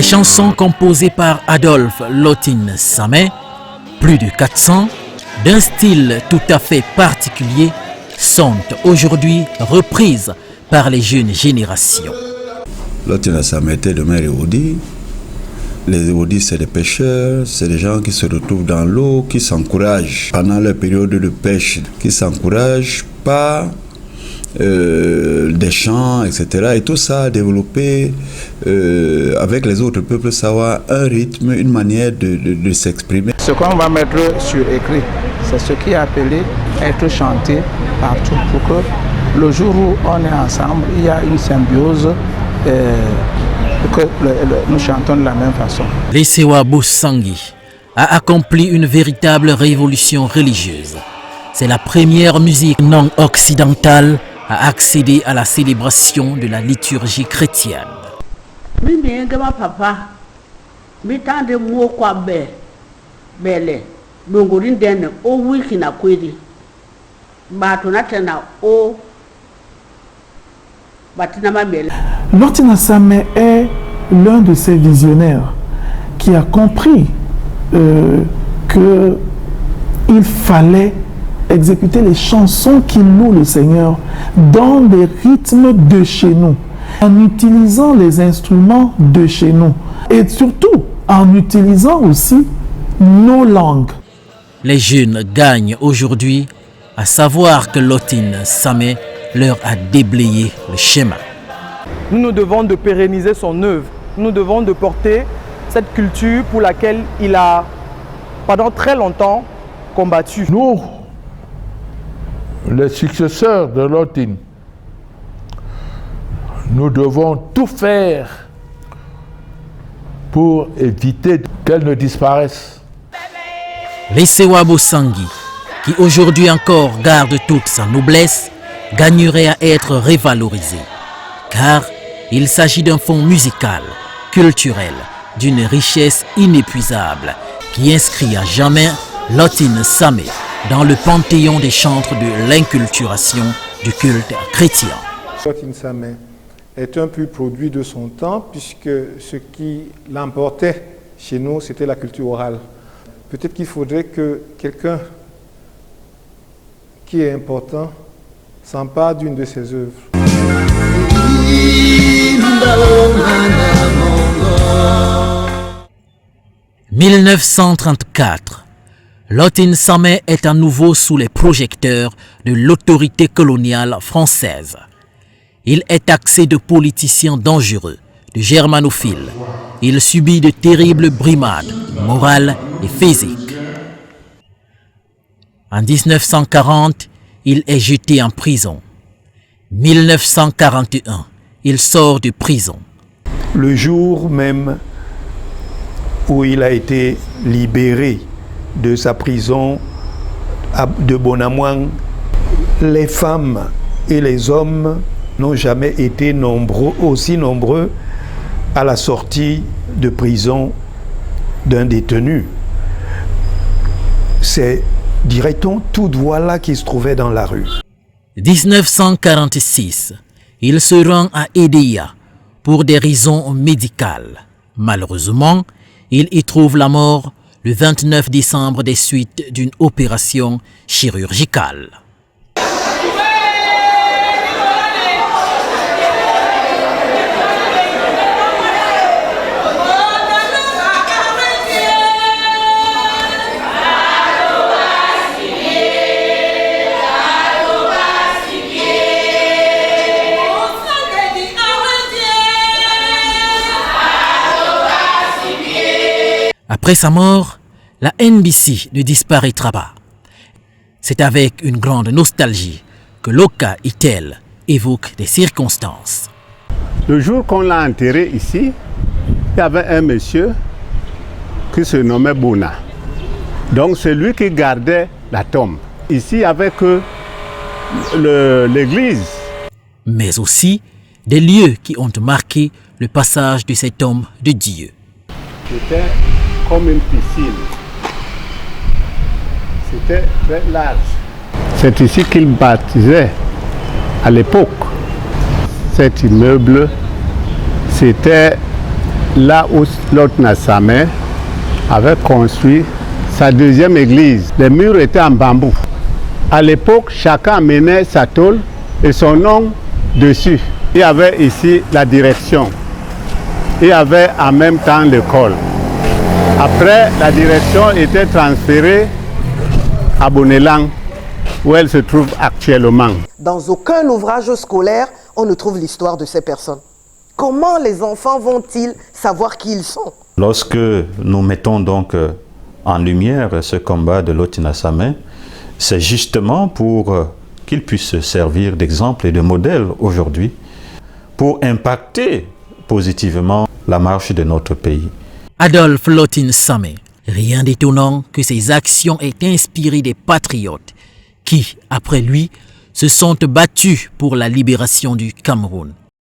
Les chansons composées par Adolphe Lotine Samé, plus de 400, d'un style tout à fait particulier, sont aujourd'hui reprises par les jeunes générations. Lotine Samé était de mère érudit. Les érudits, c'est des pêcheurs, c'est des gens qui se retrouvent dans l'eau, qui s'encouragent pendant leur période de pêche, qui s'encouragent par des chants, etc. Et tout ça a développé avec les autres peuples, savoir un rythme, une manière de s'exprimer. Ce qu'on va mettre sur écrit, c'est ce qui est appelé être chanté partout pour que le jour où on est ensemble, il y a une symbiose que nous chantons de la même façon. Lesewa Bosangi a accompli une véritable révolution religieuse. C'est la première musique non occidentale à accéder à la célébration de la liturgie chrétienne. Lotine Samé est l'un de ces visionnaires qui a compris qu'il fallait exécuter les chansons qui louent le Seigneur dans des rythmes de chez nous, en utilisant les instruments de chez nous et surtout en utilisant aussi nos langues. Les jeunes gagnent aujourd'hui à savoir que Lotine Samé leur a déblayé le schéma. Nous nous devons de pérenniser son œuvre. Nous devons de porter cette culture pour laquelle il a, pendant très longtemps, combattu. Nous, les successeurs de Lotine, nous devons tout faire pour éviter qu'elle ne disparaisse. Lesewa Bosangi, qui aujourd'hui encore garde toute sa noblesse, gagnerait à être révalorisé, car il s'agit d'un fonds musical, culturel, d'une richesse inépuisable, qui inscrit à jamais Lotine Samé dans le panthéon des chantres de l'inculturation du culte chrétien. Lotine Samé est un pur produit de son temps, puisque ce qui l'emportait chez nous, c'était la culture orale. Peut-être qu'il faudrait que quelqu'un qui est important s'empare d'une de ses œuvres. 1934, Lotine Samé est à nouveau sous les projecteurs de l'autorité coloniale française. Il est taxé de politicien dangereux, de germanophile. Il subit de terribles brimades morales et physiques. En 1940, il est jeté en prison. 1941, il sort de prison. Le jour même où il a été libéré de sa prison de Bonamouang, les femmes et les hommes n'ont jamais été aussi nombreux à la sortie de prison d'un détenu. C'est, dirait-on, toute voie-là qui se trouvait dans la rue. 1946, il se rend à Edea pour des raisons médicales. Malheureusement, il y trouve la mort le 29 décembre des suites d'une opération chirurgicale. Après sa mort, la NBC ne disparaîtra pas. C'est avec une grande nostalgie que Loka Itel évoque des circonstances. Le jour qu'on l'a enterré ici, il y avait un monsieur qui se nommait Bona. Donc c'est lui qui gardait la tombe. Ici, il n'y avait que l'église. Mais aussi des lieux qui ont marqué le passage de cet homme de Dieu. C'était comme une piscine. C'était très large. C'est ici qu'il baptisait à l'époque. Cet immeuble, c'était là où Lotna Samé avait construit sa deuxième église. Les murs étaient en bambou. À l'époque, chacun amenait sa tôle et son nom dessus. Il y avait ici la direction. Il y avait en même temps l'école. Après, la direction était transférée à Bonelang, où elle se trouve actuellement. Dans aucun ouvrage scolaire, on ne trouve l'histoire de ces personnes. Comment les enfants vont-ils savoir qui ils sont? Lorsque nous mettons donc en lumière ce combat de Lotna Samé, c'est justement pour qu'il puisse servir d'exemple et de modèle aujourd'hui pour impacter positivement la marche de notre pays. Adolphe Lotna Samé, rien d'étonnant que ses actions aient inspiré des patriotes qui, après lui, se sont battus pour la libération du Cameroun.